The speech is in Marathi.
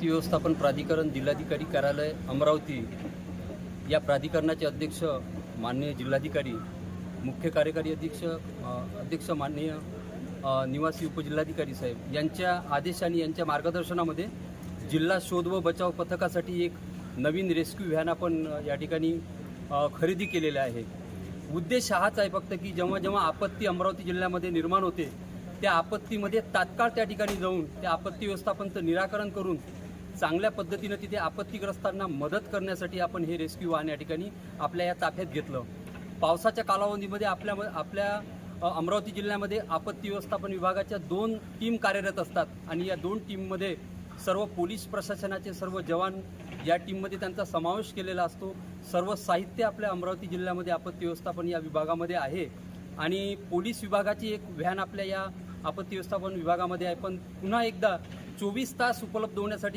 व्यवस्थापन प्राधिकरण जिल्हाधिकारी कार्यालय अमरावती या प्राधिकरणाचे अध्यक्ष माननीय जिल्हाधिकारी, मुख्य कार्यकारी अध्यक्ष माननीय निवासी उपजिल्हाधिकारी साहेब यांच्या आदेश आणि यांच्या मार्गदर्शनामध्ये जिल्हा शोध व बचाव पथकासाठी एक नवीन रेस्क्यू व्हॅन आपण या ठिकाणी खरेदी केलेला आहे। उद्देश हाच आहे फक्त की जेव्हा जेव्हा आपत्ती अमरावती जिल्ह्यामध्ये निर्माण होते त्या आपत्तीमध्ये तात्काळ त्या ठिकाणी जाऊन त्या आपत्ती व्यवस्थापनाचं निराकरण करून चांगल्या पद्धतीने तिथे आपत्तीग्रस्तांना मदत करण्यासाठी आपण हे रेस्क्यू वाहन या ठिकाणी आपल्या या ताफ्यात घेतलं। पावसाच्या कालावधीमध्ये आपल्या अमरावती जिल्ह्यामध्ये आपत्ती व्यवस्थापन विभागाच्या 2 टीम कार्यरत असतात आणि या 2 टीममध्ये सर्व पोलीस प्रशासनाचे सर्व जवान या टीममध्ये त्यांचा समावेश केलेला असतो। सर्व साहित्य आपल्या अमरावती जिल्ह्यामध्ये आपत्ती व्यवस्थापन या विभागामध्ये आहे आणि पोलीस विभागाची एक व्हॅन आपल्या या आपत्ती व्यवस्थापन विभागामध्ये आहे। पण पुन्हा एकदा 24 तास उपलब्ध होण्यासाठी